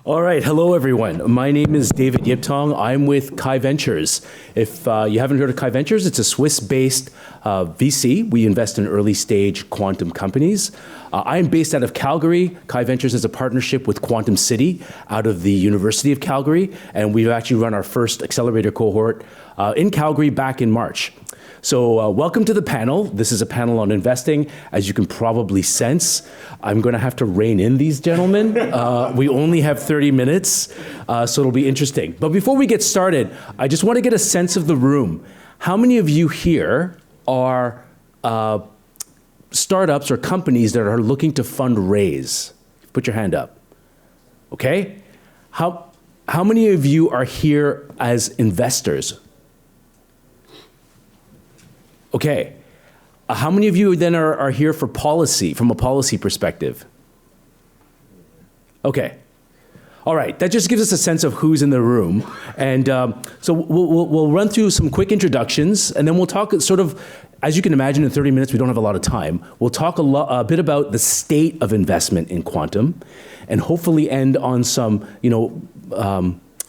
All right, hello everyone. My name is David Yiptong. I'm with Kai Ventures. If you haven't heard of Kai Ventures, it's a Swiss-based VC. We invest in early-stage quantum companies. I'm based out of Calgary. Kai Ventures is a partnership with Quantum City out of the University of Calgary, and we've actually run our first accelerator cohort in Calgary back in March. So welcome to the panel. This is a panel on investing. As you can probably sense, I'm going to have to rein in these gentlemen. We only have 30 minutes, so it'll be interesting. But before we get started, I just want to get a sense of the room. How many of you here are startups or companies that are looking to fundraise? Put your hand up. Okay? How many of you are here as investors? Okay. How many of you then are here for policy, from a policy perspective? Okay. All right. That just gives us a sense of who's in the room. And so we'll run through some quick introductions, and then we'll talk sort of, as you can imagine, in 30 minutes, we don't have a lot of time. We'll talk a bit about the state of investment in quantum, and hopefully end on some,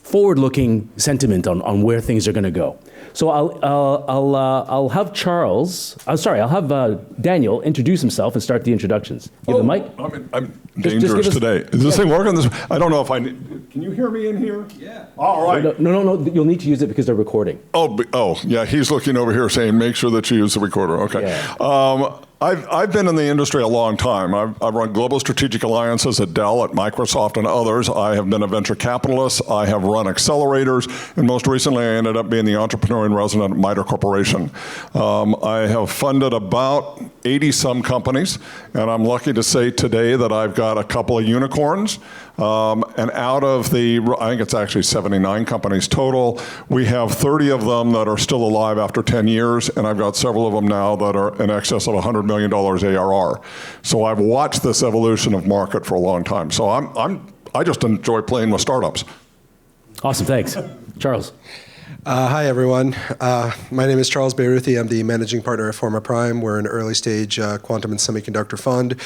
forward-looking sentiment on where things are going to go. So I'll have I'll have Daniel introduce himself and start the introductions. Give the mic. I'm dangerous today. Is this thing working? I don't know if can you hear me in here? Yeah. All right. No. You'll need to use it because they're recording. Oh, yeah. He's looking over here saying, make sure that you use the recorder. Okay. Yeah. I've been in the industry a long time. I've run global strategic alliances at Dell, at Microsoft, and others. I have been a venture capitalist. I have run accelerators, and most recently, I ended up being the entrepreneur in resident at MITRE Corporation. I have funded about 80-some companies, and I'm lucky to say today that I've got a couple of unicorns. And out of I think it's actually 79 companies total, we have 30 of them that are still alive after 10 years, and I've got several of them now that are in excess of $100 million ARR. So I've watched this evolution of market for a long time. So I just enjoy playing with startups. Awesome, thanks. Charles. Hi, everyone. My name is Charles Beyrouthy. I'm the managing partner at Forma Prime. We're an early-stage quantum and semiconductor fund.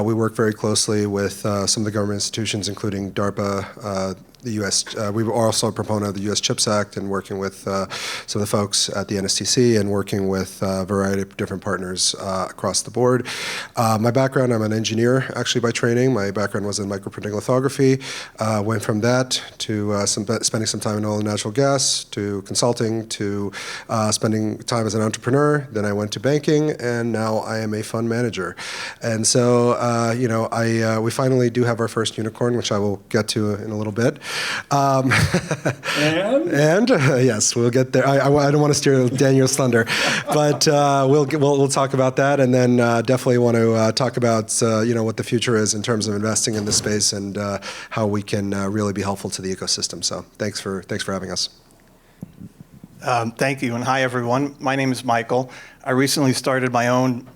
We work very closely with some of the government institutions, including DARPA, the U.S. We were also a proponent of the U.S. CHIPS Act and working with some of the folks at the NSTC and working with a variety of different partners across the board. My background, I'm an engineer actually by training. My background was in microprinting lithography. Went from that to spending some time in oil and natural gas, to consulting, to spending time as an entrepreneur. Then I went to banking, and now I am a fund manager. And so, we finally do have our first unicorn, which I will get to in a little bit. Yes, we'll get there. I don't want to steal Daniel's thunder, but we'll talk about that, and then definitely want to talk about what the future is in terms of investing in this space and how we can really be helpful to the ecosystem. So thanks for having us. Thank you, and hi everyone. My name is Michael. I recently started my own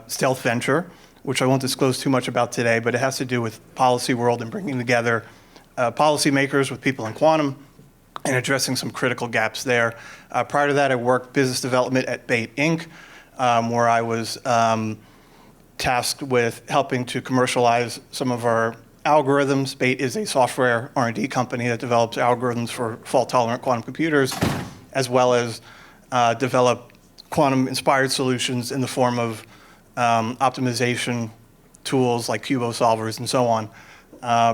stealth venture, which I won't disclose too much about today, but it has to do with policy world and bringing together policymakers with people in quantum and addressing some critical gaps there. Prior to that, I worked business development at Bait Inc., where I was tasked with helping to commercialize some of our algorithms. Bait is a software R&D company that develops algorithms for fault-tolerant quantum computers, as well as develop quantum-inspired solutions in the form of optimization tools like QWO solvers and so on.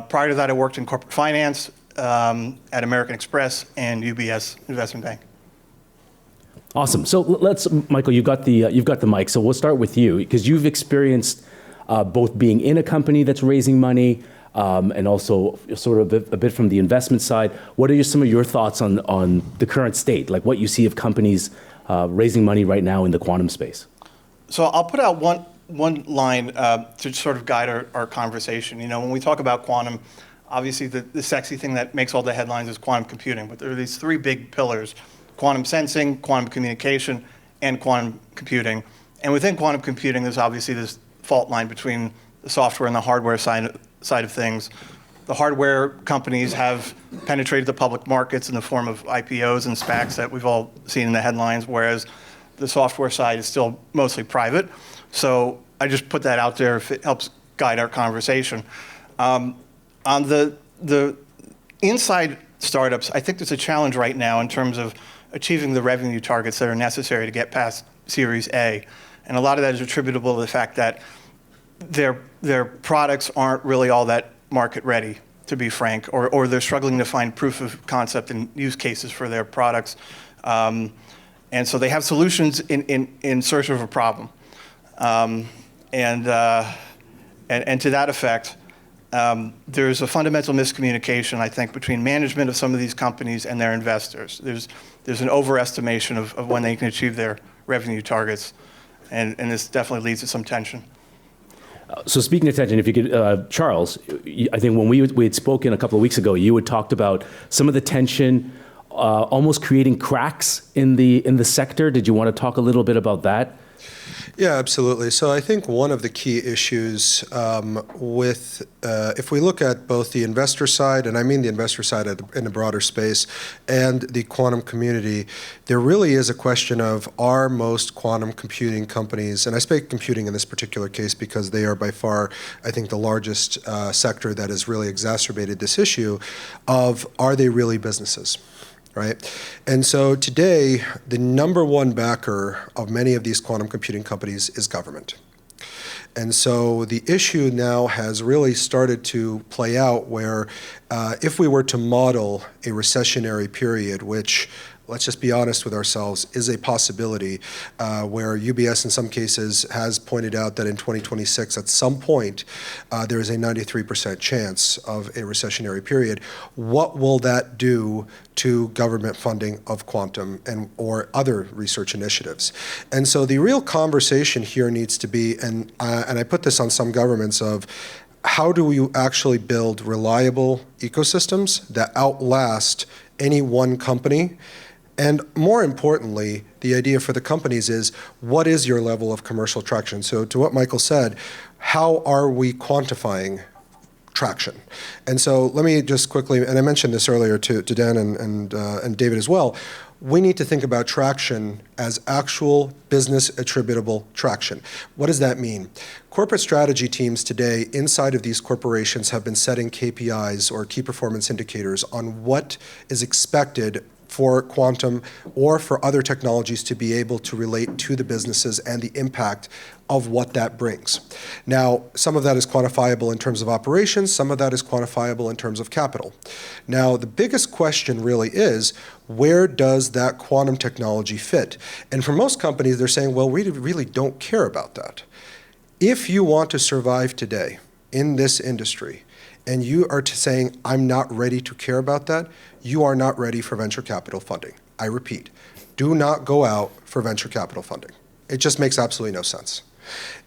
Prior to that, I worked in corporate finance at American Express and UBS Investment Bank. Awesome. So Michael, you've got the mic. So we'll start with you because you've experienced both being in a company that's raising money and also sort of a bit from the investment side. What are some of your thoughts on the current state, like what you see of companies raising money right now in the quantum space? So I'll put out one line to sort of guide our conversation. When we talk about quantum, obviously the sexy thing that makes all the headlines is quantum computing, but there are these three big pillars: quantum sensing, quantum communication, and quantum computing. And within quantum computing, there's obviously this fault line between the software and the hardware side of things. The hardware companies have penetrated the public markets in the form of IPOs and SPACs that we've all seen in the headlines, whereas the software side is still mostly private. So I just put that out there if it helps guide our conversation. On the inside startups, I think there's a challenge right now in terms of achieving the revenue targets that are necessary to get past Series A. And a lot of that is attributable to the fact that their products aren't really all that market ready, to be frank, or they're struggling to find proof of concept and use cases for their products. And so they have solutions in search of a problem. And to that effect, there's a fundamental miscommunication, I think, between management of some of these companies and their investors. There's an overestimation of when they can achieve their revenue targets, and this definitely leads to some tension. So speaking of tension, if you could, Charles, I think when we had spoken a couple of weeks ago, you had talked about some of the tension almost creating cracks in the sector. Did you want to talk a little bit about that? Yeah, absolutely. So I think one of the key issues if we look at both the investor side, and I mean the investor side in a broader space, and the quantum community, there really is a question of, are most quantum computing companies, and I speak computing in this particular case because they are by far, I think, the largest sector that has really exacerbated this issue of, are they really businesses? Right? And so today, the number one backer of many of these quantum computing companies is government. And so the issue now has really started to play out where if we were to model a recessionary period, which, let's just be honest with ourselves, is a possibility, where UBS in some cases has pointed out that in 2026, at some point, there is a 93% chance of a recessionary period. What will that do to government funding of quantum or other research initiatives? And so the real conversation here needs to be, and I put this on some governments, of how do we actually build reliable ecosystems that outlast any one company? And more importantly, the idea for the companies is, what is your level of commercial traction? So to what Michael said, how are we quantifying traction? And so let me just quickly, and I mentioned this earlier to Dan and David as well, we need to think about traction as actual business attributable traction. What does that mean? Corporate strategy teams today inside of these corporations have been setting KPIs or key performance indicators on what is expected for quantum or for other technologies to be able to relate to the businesses and the impact of what that brings. Now, some of that is quantifiable in terms of operations, some of that is quantifiable in terms of capital. Now, the biggest question really is, where does that quantum technology fit? And for most companies, they're saying, well, we really don't care about that. If you want to survive today in this industry, and you are saying, I'm not ready to care about that, you are not ready for venture capital funding. I repeat, do not go out for venture capital funding. It just makes absolutely no sense.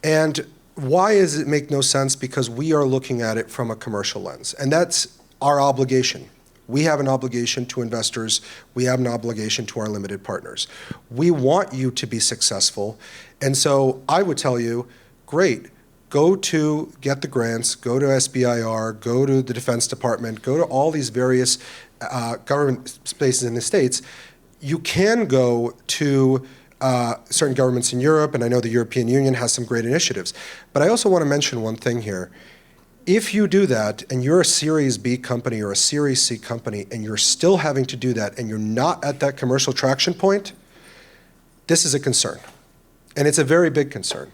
And why does it make no sense? Because we are looking at it from a commercial lens, and that's our obligation. We have an obligation to investors. We have an obligation to our limited partners. We want you to be successful, and so I would tell you, great, go to get the grants, go to SBIR, go to the Defense Department, go to all these various government spaces in the States. You can go to certain governments in Europe, and I know the European Union has some great initiatives. But I also want to mention one thing here. If you do that, and you're a Series B company or a Series C company, and you're still having to do that, and you're not at that commercial traction point, this is a concern. And it's a very big concern.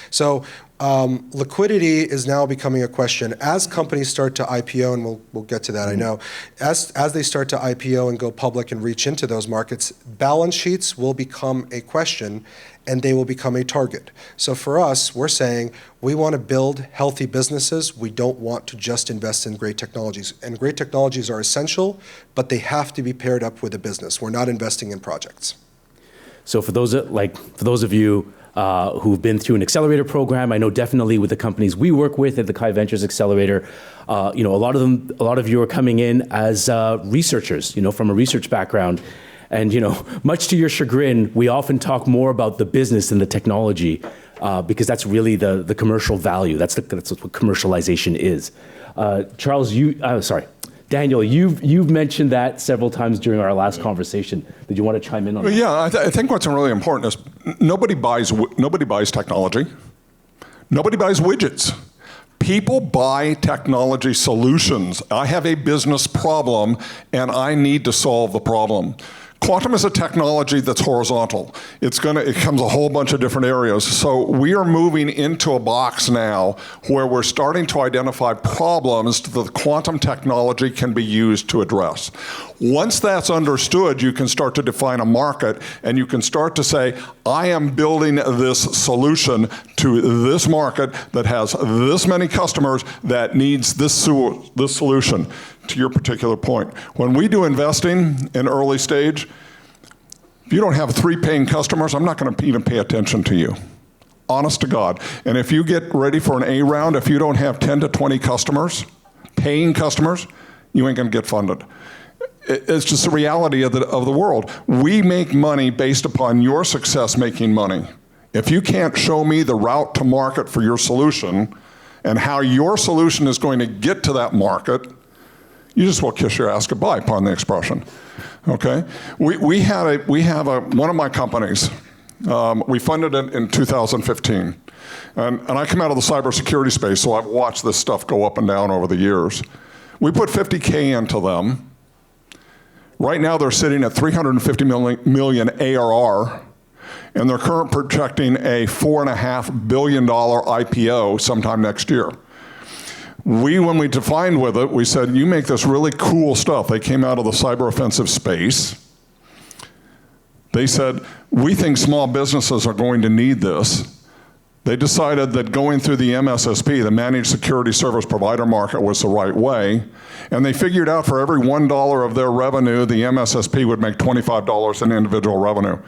So liquidity is now becoming a question. As companies start to IPO, and we'll get to that, I know, as they start to IPO and go public and reach into those markets, balance sheets will become a question, and they will become a target. So for us, we're saying we want to build healthy businesses. We don't want to just invest in great technologies. And great technologies are essential, but they have to be paired up with a business. We're not investing in projects. So for those of you who've been through an accelerator program, I know definitely with the companies we work with at the Chi Ventures Accelerator, a lot of you are coming in as researchers, from a research background. And, much to your chagrin, we often talk more about the business than the technology because that's really the commercial value. That's what commercialization is. Daniel, you've mentioned that several times during our last conversation. Did you want to chime in on that? Yeah, I think what's really important is nobody buys technology. Nobody buys widgets. People buy technology solutions. I have a business problem, and I need to solve the problem. Quantum is a technology that's horizontal. It comes a whole bunch of different areas. So we are moving into a box now where we're starting to identify problems that the quantum technology can be used to address. Once that's understood, you can start to define a market, and you can start to say, I am building this solution to this market that has this many customers that needs this solution. To your particular point, when we do investing in early stage, if you don't have 3 paying customers, I'm not going to even pay attention to you. Honest to God. And if you get ready for an A round, if you don't have 10 to 20 customers, paying customers, you ain't going to get funded. It's just the reality of the world. We make money based upon your success making money. If you can't show me the route to market for your solution and how your solution is going to get to that market, you just will kiss your ass goodbye, pardon the expression. Okay? We have one of my companies. We funded it in 2015, and I come out of the cybersecurity space, so I've watched this stuff go up and down over the years. We put $50K into them. Right now, they're sitting at $350 million ARR, and they're currently projecting a $4.5 billion IPO sometime next year. When we defined with it, we said, you make this really cool stuff. They came out of the cyber offensive space. They said, we think small businesses are going to need this. They decided that going through the MSSP, the Managed Security Service Provider market, was the right way. And they figured out for every $1 of their revenue, the MSSP would make $25 in individual revenue.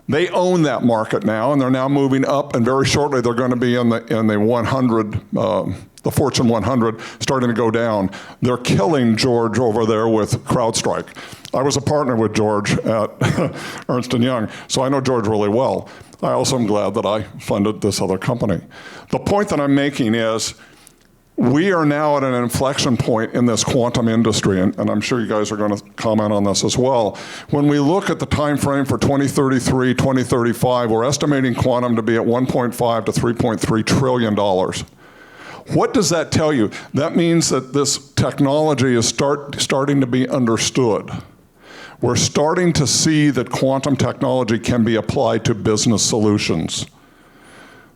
They own that market now, and they're now moving up, and very shortly they're going to be in the 100, the Fortune 100, starting to go down. They're killing George over there with CrowdStrike. I was a partner with George at Ernst & Young, so I know George really well. I also am glad that I funded this other company. The point that I'm making is we are now at an inflection point in this quantum industry, and I'm sure you guys are going to comment on this as well. When we look at the time frame for 2033, 2035, we're estimating quantum to be at $1.5 to $3.3 trillion. What does that tell you? That means that this technology is starting to be understood. We're starting to see that quantum technology can be applied to business solutions.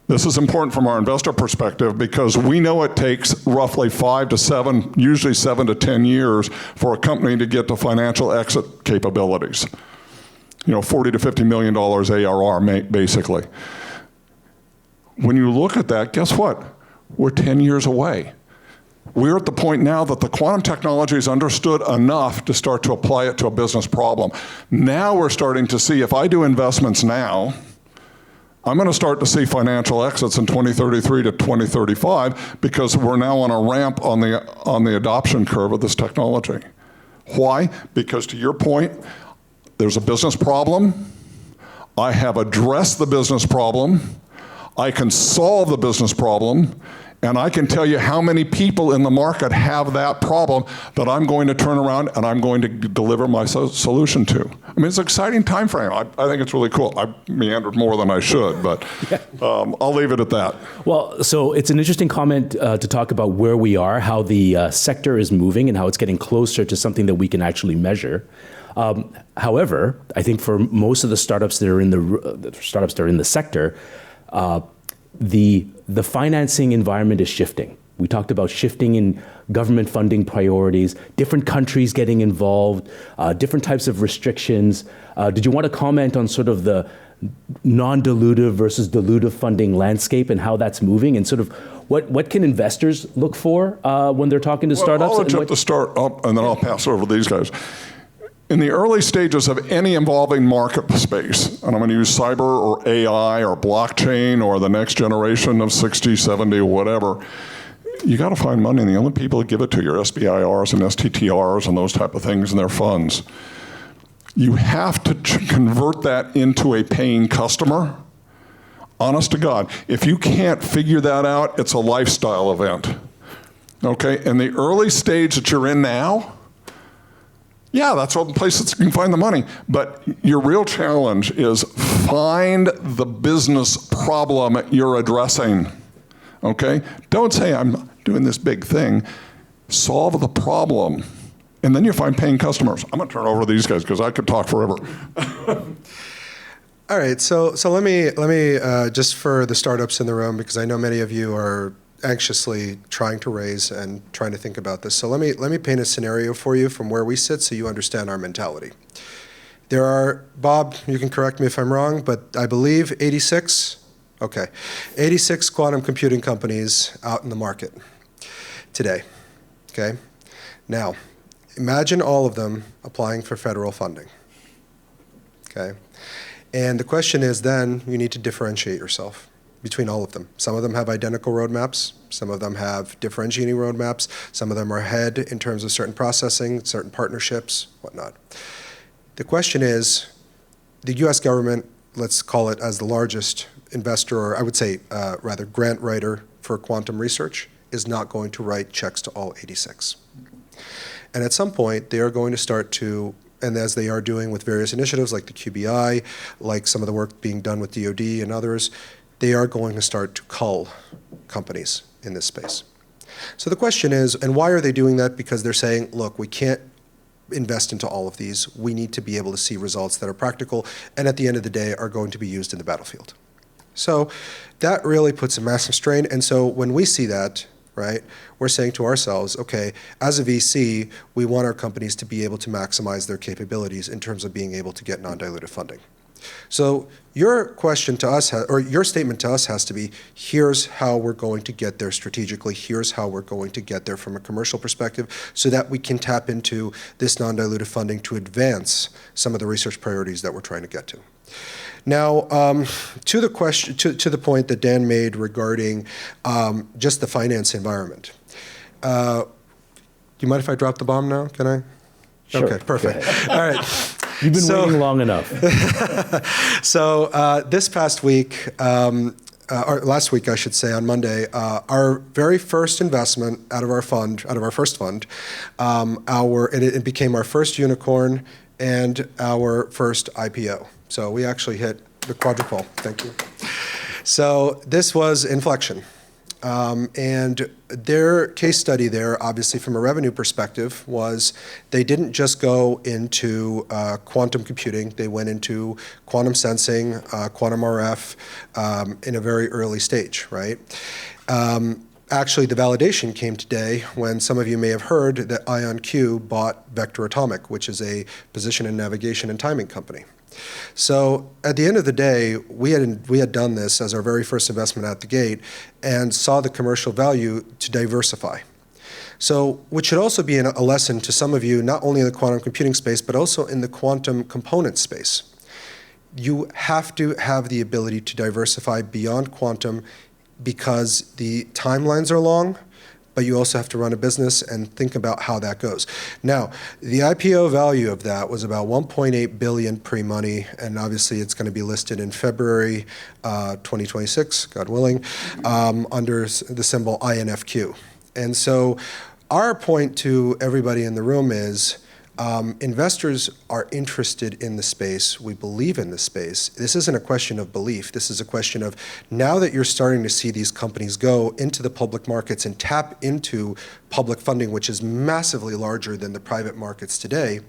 This is important from our investor perspective because we know it takes roughly 5 to 7, usually 7 to 10 years for a company to get to financial exit capabilities. $40 to $50 million ARR, basically. When you look at that, guess what? We're 10 years away. We're at the point now that the quantum technology is understood enough to start to apply it to a business problem. Now we're starting to see, if I do investments now, I'm going to start to see financial exits in 2033 to 2035 because we're now on a ramp on the adoption curve of this technology. Why? Because to your point, there's a business problem. I have addressed the business problem. I can solve the business problem. And I can tell you how many people in the market have that problem that I'm going to turn around and I'm going to deliver my solution to. I mean, it's an exciting time frame. I think it's really cool. I meandered more than I should, but I'll leave it at that. Well, so it's an interesting comment to talk about where we are, how the sector is moving and how it's getting closer to something that we can actually measure. However, I think for most of the startups that are in the sector, the financing environment is shifting. We talked about shifting in government funding priorities, different countries getting involved, different types of restrictions. Did you want to comment on sort of the non-dilutive versus dilutive funding landscape and how that's moving, and sort of what can investors look for when they're talking to startups? I'll jump to start up, and then I'll pass it over to these guys. In the early stages of any evolving market space, and I'm going to use cyber or AI or blockchain or the next generation of 60, 70, whatever, you got to find money, and the only people that give it to you are SBIRs and STTRs and those type of things and their funds. You have to convert that into a paying customer. Honest to God, if you can't figure that out, it's a lifestyle event. Okay, in the early stage that you're in now, yeah, that's one place that you can find the money. But your real challenge is find the business problem you're addressing. okay? Don't say I'm doing this big thing. Solve the problem. And then you find paying customers. I'm going to turn it over to these guys because I could talk forever. All right, so let me just for the startups in the room, because I know many of you are anxiously trying to raise and trying to think about this. So let me paint a scenario for you from where we sit so you understand our mentality. There are, Bob, you can correct me if I'm wrong, but I believe 86 quantum computing companies out in the market today, okay? Now, imagine all of them applying for federal funding, okay? And the question is then, you need to differentiate yourself between all of them. Some of them have identical roadmaps. Some of them have differentiating roadmaps. Some of them are ahead in terms of certain processing, certain partnerships, whatnot. The question is, the US government, let's call it as the largest investor, or I would say rather grant writer for quantum research, is not going to write checks to all 86. And at some point, they are going to start to, and as they are doing with various initiatives like the QBI, like some of the work being done with DoD and others, they are going to start to cull companies in this space. So the question is, and why are they doing that? Because they're saying, look, we can't invest into all of these. We need to be able to see results that are practical and at the end of the day are going to be used in the battlefield. So that really puts a massive strain. And so when we see that, right, we're saying to ourselves, okay, as a VC, we want our companies to be able to maximize their capabilities in terms of being able to get non-dilutive funding. So your question to us, or your statement to us has to be, here's how we're going to get there strategically, here's how we're going to get there from a commercial perspective so that we can tap into this non-dilutive funding to advance some of the research priorities that we're trying to get to. Now, to the question, to the point that Dan made regarding just the finance environment. Do you mind if I drop the bomb now? Can I? Sure. Okay, perfect. All right. You've been waiting long enough. So this past week, or last week, I should say, on Monday, our very first investment out of our fund, out of our first fund, it became our first unicorn and our first IPO. So we actually hit the quadruple. Thank you. So this was Inflection. And their case study there, obviously from a revenue perspective, was they didn't just go into quantum computing. They went into quantum sensing, quantum RF in a very early stage, right? Actually, the validation came today when some of you may have heard that IonQ bought Vector Atomic, which is a position and navigation and timing company. So at the end of the day, we had done this as our very first investment out the gate and saw the commercial value to diversify. So which should also be a lesson to some of you, not only in the quantum computing space, but also in the quantum component space. You have to have the ability to diversify beyond quantum because the timelines are long, but you also have to run a business and think about how that goes. Now, the IPO value of that was about 1.8 billion pre-money, and obviously it's going to be listed in February 2026, God willing, under the symbol INFQ. And so our point to everybody in the room is investors are interested in the space. We believe in the space. This isn't a question of belief. This is a question of now that you're starting to see these companies go into the public markets and tap into public funding, which is massively larger than the private markets today,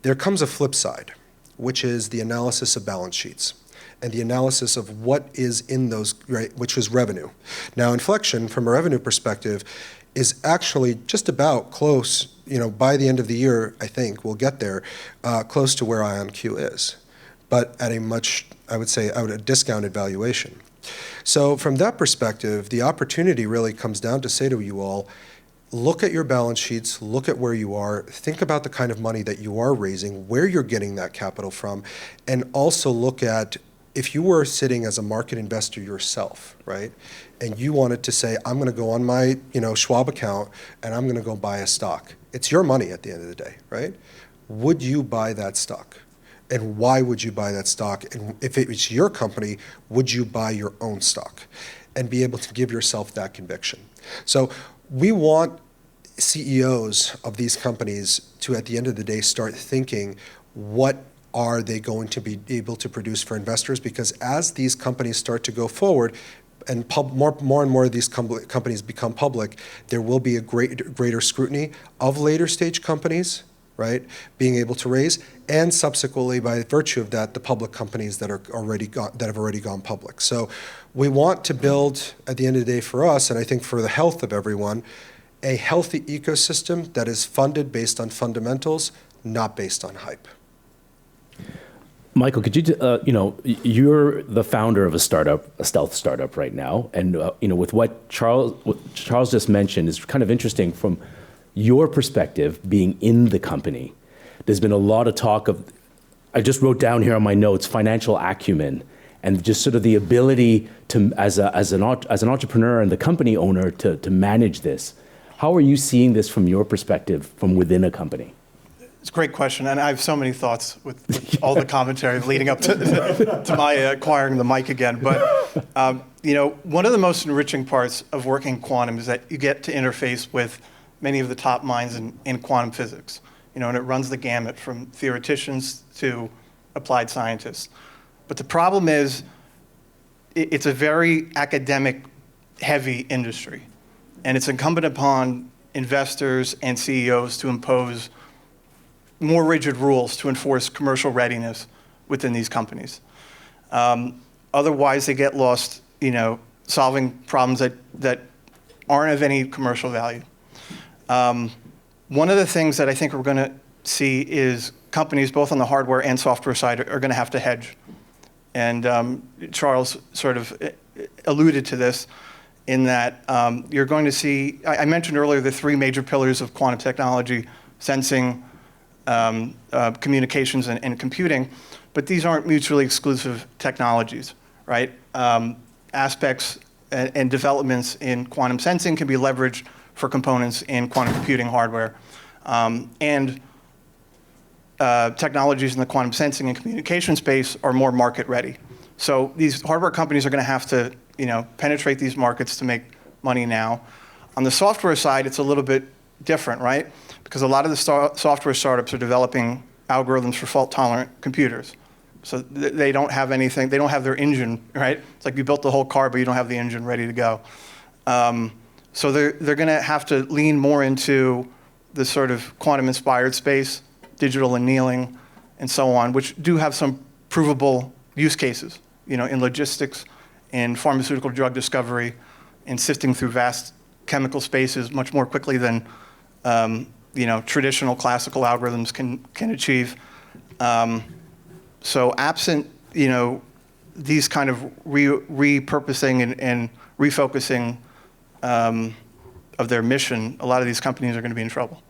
there comes a flip side, which is the analysis of balance sheets and the analysis of what is in those, right, which is revenue. Now, Inflection, from a revenue perspective, is actually just about close, by the end of the year, I think, we'll get there, close to where IonQ is, but at a much, I would say, a discounted valuation. So from that perspective, the opportunity really comes down to say to you all, look at your balance sheets, look at where you are, think about the kind of money that you are raising, where you're getting that capital from, and also look at if you were sitting as a market investor yourself, right, and you wanted to say, I'm going to go on my Schwab account and I'm going to go buy a stock. It's your money at the end of the day, right? Would you buy that stock? And why would you buy that stock? And if it was your company, would you buy your own stock? And be able to give yourself that conviction. So we want CEOs of these companies to, at the end of the day, start thinking, what are they going to be able to produce for investors? Because as these companies start to go forward, and more and more of these companies become public, there will be a greater scrutiny of later stage companies, right, being able to raise, and subsequently, by virtue of that, the public companies that have already gone public. So we want to build, at the end of the day, for us, and I think for the health of everyone, a healthy ecosystem that is funded based on fundamentals, not based on hype. Michael, could you, you're the founder of a startup, a stealth startup right now, and with what Charles just mentioned is kind of interesting from your perspective, being in the company. There's been a lot of talk of, I just wrote down here on my notes, financial acumen, and just sort of the ability to, as an entrepreneur and the company owner, to manage this. How are you seeing this from your perspective, from within a company? It's a great question, and I have so many thoughts with all the commentary leading up to my acquiring the mic again. But one of the most enriching parts of working quantum is that you get to interface with many of the top minds in quantum physics. And it runs the gamut from theoreticians to applied scientists. But the problem is, it's a very academic-heavy industry, and it's incumbent upon investors and CEOs to impose more rigid rules to enforce commercial readiness within these companies. Otherwise, they get lost, solving problems that aren't of any commercial value. One of the things that I think we're going to see is companies, both on the hardware and software side, are going to have to hedge. And Charles sort of alluded to this in that you're going to see, I mentioned earlier the three major pillars of quantum technology: sensing, communications, and computing, but these aren't mutually exclusive technologies, right? Aspects and developments in quantum sensing can be leveraged for components in quantum computing hardware. And technologies in the quantum sensing and communication space are more market ready. So these hardware companies are going to have to, penetrate these markets to make money now. On the software side, it's a little bit different, right? Because a lot of the software startups are developing algorithms for fault-tolerant computers. So they don't have anything, they don't have their engine, right? It's like you built the whole car, but you don't have the engine ready to go. So they're going to have to lean more into the sort of quantum-inspired space, digital annealing, and so on, which do have some provable use cases, in logistics, in pharmaceutical drug discovery, in sifting through vast chemical spaces much more quickly than traditional classical algorithms can achieve. So absent, these kind of repurposing and refocusing of their mission, a lot of these companies are going to be in trouble.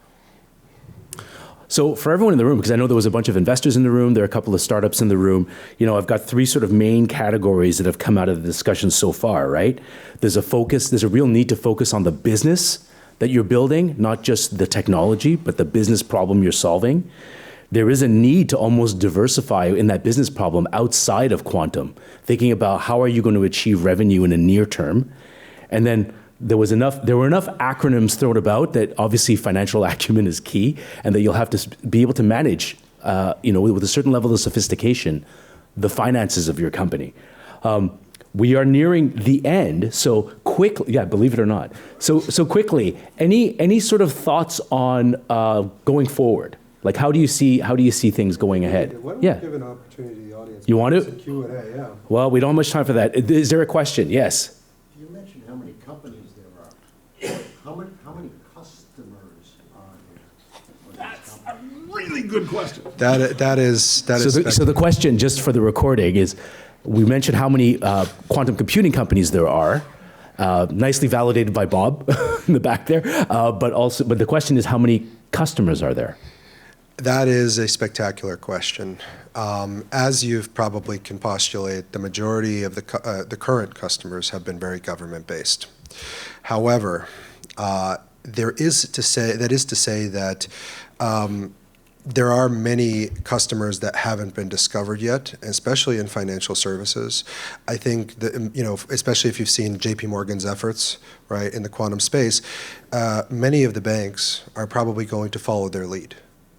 So for everyone in the room, because I know there was a bunch of investors in the room, there are a couple of startups in the room, I've got three sort of main categories that have come out of the discussion so far, right? There's a real need to focus on the business that you're building, not just the technology, but the business problem you're solving. There is a need to almost diversify in that business problem outside of quantum, thinking about how are you going to achieve revenue in the near term. And then there were enough acronyms thrown about that obviously financial acumen is key, and that you'll have to be able to manage, with a certain level of sophistication, the finances of your company. We are nearing the end, so quickly, yeah, believe it or not. So quickly, any sort of thoughts on going forward? Like, how do you see things going ahead? Why don't we give an opportunity to the audience? You want to? Some Q&A, yeah. Well, we don't have much time for that. Is there a question? Yes. You mentioned how many companies there are. How many customers are there? That's a really good question. That is. So the question, just for the recording, is we mentioned how many quantum computing companies there are. Nicely validated by Bob in the back there. But the question is, how many customers are there? That is a spectacular question. As you've probably can postulate, the majority of the current customers have been very government-based. However, that is to say that there are many customers that haven't been discovered yet, especially in financial services. I think that, especially if you've seen JP Morgan's efforts, right, in the quantum space, many of the banks are probably going to follow their lead.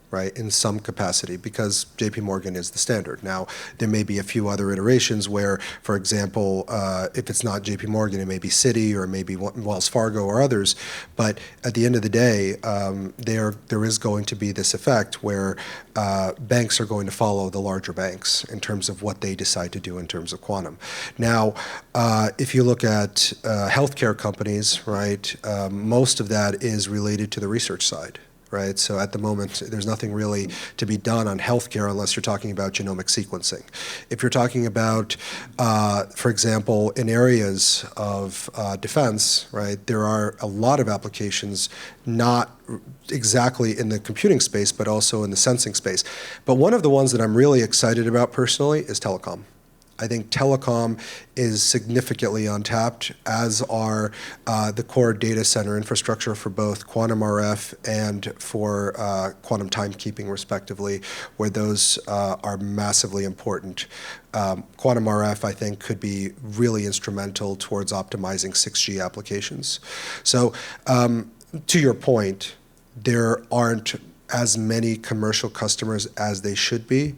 right, in some capacity, because JP Morgan is the standard. Now, there may be a few other iterations where, for example, if it's not JP Morgan, it may be Citi or maybe Wells Fargo or others. But at the end of the day, there is going to be this effect where banks are going to follow the larger banks in terms of what they decide to do in terms of quantum. Now, if you look at healthcare companies, right, most of that is related to the research side. Right, so at the moment, there's nothing really to be done on healthcare unless you're talking about genomic sequencing. If you're talking about, for example, in areas of defense, right, there are a lot of applications not exactly in the computing space, but also in the sensing space. But one of the ones that I'm really excited about personally is telecom. I think telecom is significantly untapped, as are the core data center infrastructure for both quantum RF and for quantum timekeeping, respectively, where those are massively important. Quantum RF, I think, could be really instrumental towards optimizing 6G applications. So, to your point, there aren't as many commercial customers as they should be,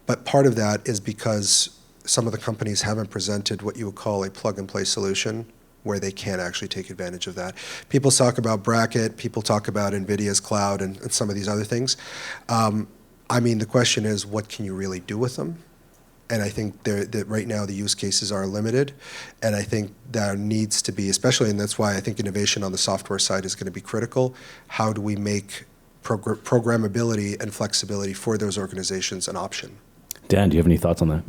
but part of that is because some of the companies haven't presented what you would call a plug-and-play solution where they can actually take advantage of that. People talk about Bracket, people talk about NVIDIA's cloud and some of these other things. I mean, the question is, what can you really do with them? And I think that right now the use cases are limited, and I think there needs to be, especially, and that's why I think innovation on the software side is going to be critical. How do we make programmability and flexibility for those organizations an option? Dan, do you have any thoughts on that?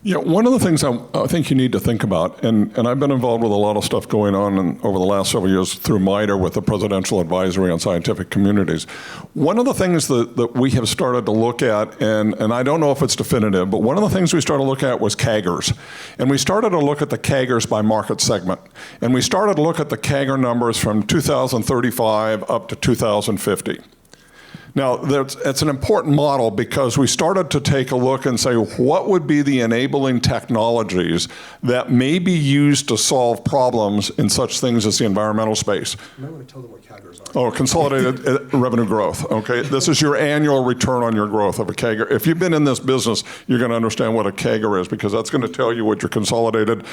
Yeah, one of the things I think you need to think about, and I've been involved with a lot of stuff going on over the last several years through MITRE with the Presidential Advisory on Scientific Communities. One of the things that we have started to look at, and I don't know if it's definitive, but one of the things we started to look at was CAGRs. And we started to look at the CAGRs by market segment. And we started to look at the CAGR numbers from 2035 up to 2050. Now, it's an important model because we started to take a look and say, what would be the enabling technologies that may be used to solve problems in such things as the environmental space? You might want to tell them what CAGRs are. Oh, consolidated revenue growth, okay? This is your annual return on your growth of a CAGR. If you've been in this business, you're going to understand what a CAGR is because that's going to tell you what your consolidated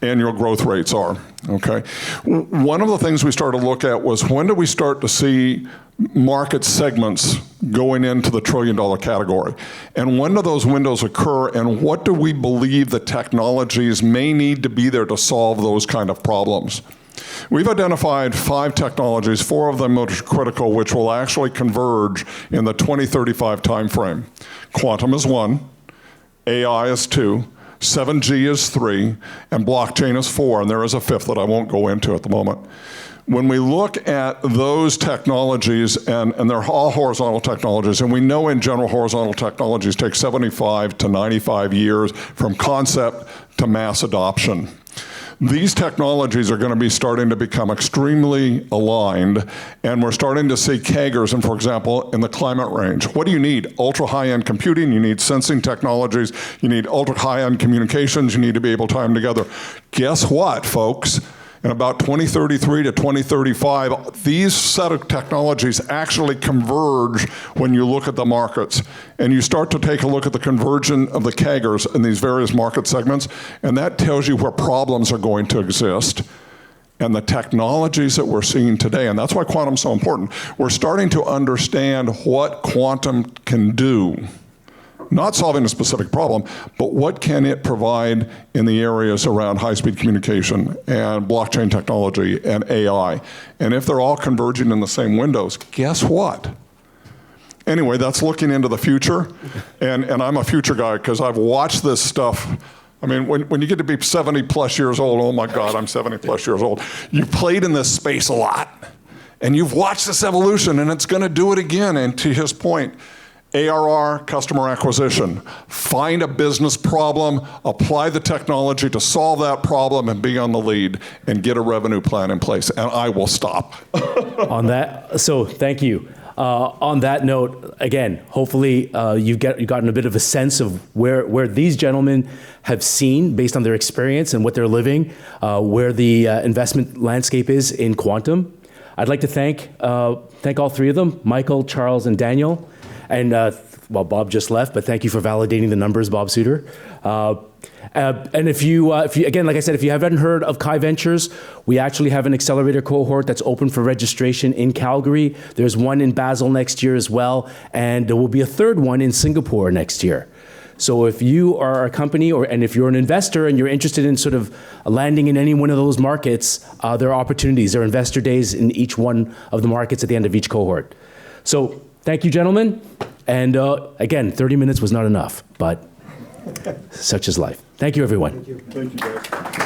annual growth rates are, okay? One of the things we started to look at was when do we start to see market segments going into the trillion-dollar category. And when do those windows occur, and what do we believe the technologies may need to be there to solve those kind of problems? We've identified 5 technologies, 4 of them most critical, which will actually converge in the 2035 timeframe. Quantum is 1, AI is 2, 7G is 3, and blockchain is 4, and there is a 5th that I won't go into at the moment. When we look at those technologies, and they're all horizontal technologies, and we know in general horizontal technologies take 75 to 95 years from concept to mass adoption. These technologies are going to be starting to become extremely aligned, and we're starting to see CAGRs, and for example, in the climate range. What do you need? Ultra high-end computing, you need sensing technologies, you need ultra high-end communications, you need to be able to tie them together. Guess what, folks? In about 2033 to 2035, these set of technologies actually converge when you look at the markets. And you start to take a look at the conversion of the CAGRs in these various market segments, and that tells you where problems are going to exist. And the technologies that we're seeing today, and that's why quantum's so important, we're starting to understand what quantum can do. Not solving a specific problem, but what can it provide in the areas around high-speed communication and blockchain technology and AI. And if they're all converging in the same windows, guess what? Anyway, that's looking into the future. And I'm a future guy because I've watched this stuff. I mean, when you get to be 70 plus years old, oh my God, I'm 70 plus years old. You've played in this space a lot. And you've watched this evolution, and it's going to do it again. And to his point, ARR, customer acquisition. Find a business problem, apply the technology to solve that problem, and be on the lead, and get a revenue plan in place. And I will stop. On that, so thank you. On that note, again, hopefully you've gotten a bit of a sense of where these gentlemen have seen, based on their experience and what they're living, where the investment landscape is in quantum. I'd like to thank all 3 of them, Michael, Charles, and Daniel. And, well, Bob just left, but thank you for validating the numbers, Bob Suter. And if you, again, like I said, if you haven't heard of Kai Ventures, we actually have an accelerator cohort that's open for registration in Calgary. There's one in Basel next year as well, and there will be a third one in Singapore next year. So if you are a company, and if you're an investor and you're interested in sort of landing in any one of those markets, there are opportunities. There are investor days in each one of the markets at the end of each cohort. So thank you, gentlemen. And again, 30 minutes was not enough, but such is life. Thank you, everyone. Thank you, guys.